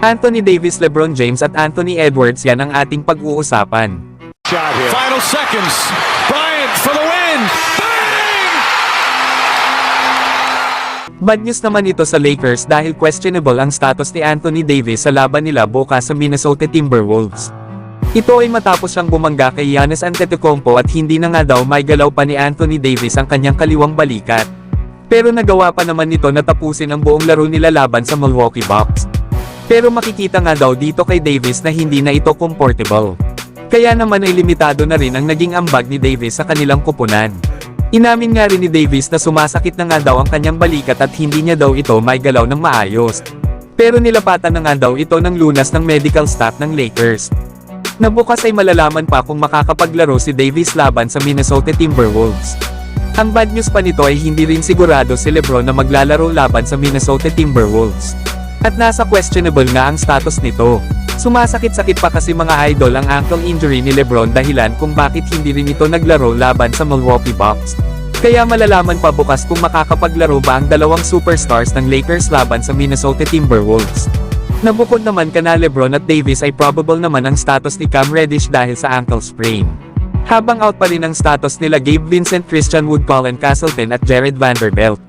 Anthony Davis, LeBron James at Anthony Edwards, yan ang ating pag-uusapan. Final seconds. Bryant for the win. Bang! Bad news naman ito sa Lakers dahil questionable ang status ni Anthony Davis sa laban nila bukas sa Minnesota Timberwolves. Ito ay matapos siyang bumangga kay Giannis Antetokounmpo at hindi na nga daw may galaw pa ni Anthony Davis ang kanyang kaliwang balikat. Pero nagawa pa naman nito na tapusin ang buong laro nila laban sa Milwaukee Bucks. Pero makikita nga daw dito kay Davis na hindi na ito comfortable. Kaya naman ay limitado na rin ang naging ambag ni Davis sa kanilang kupunan. Inamin nga rin ni Davis na sumasakit na nga daw ang kanyang balikat at hindi niya daw ito may galaw ng maayos. Pero nilapatan na nga daw ito ng lunas ng medical staff ng Lakers. Na bukas ay malalaman pa kung makakapaglaro si Davis laban sa Minnesota Timberwolves. Ang bad news pa nito ay hindi rin sigurado si LeBron na maglalaro laban sa Minnesota Timberwolves. At nasa questionable nga ang status nito. Sumasakit-sakit pa kasi mga idol ang ankle injury ni LeBron dahilan kung bakit hindi rin ito naglaro laban sa Milwaukee Bucks. Kaya malalaman pa bukas kung makakapaglaro ba ang dalawang superstars ng Lakers laban sa Minnesota Timberwolves. Nabukod naman kana LeBron at Davis ay probable naman ang status ni Cam Reddish dahil sa ankle sprain. Habang out pa rin ang status nila Gabe Vincent, Christian Wood, Colin Castleton at Jared Vanderbilt.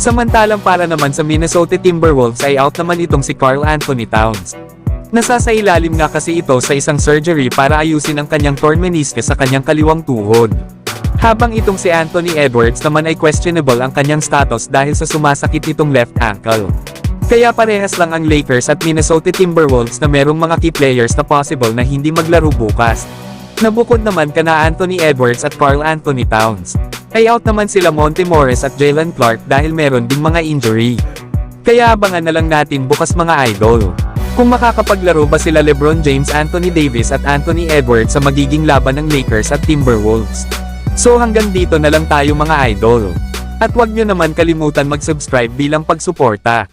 Samantalang para naman sa Minnesota Timberwolves ay out naman itong si Karl Anthony Towns. Nasasailalim nga kasi ito sa isang surgery para ayusin ang kanyang torn meniscus sa kanyang kaliwang tuhod. Habang itong si Anthony Edwards naman ay questionable ang kanyang status dahil sa sumasakit nitong left ankle. Kaya parehas lang ang Lakers at Minnesota Timberwolves na merong mga key players na possible na hindi maglaro bukas. Nabukod naman kana Anthony Edwards at Karl Anthony Towns. Ay out naman sila Monte Morris at Jalen Clark dahil meron ding mga injury. Kaya abangan na lang natin bukas mga idol. Kung makakapaglaro ba sila LeBron James, Anthony Davis at Anthony Edwards sa magiging laban ng Lakers at Timberwolves. So hanggang dito na lang tayo mga idol. At huwag nyo naman kalimutan mag-subscribe bilang pagsuporta.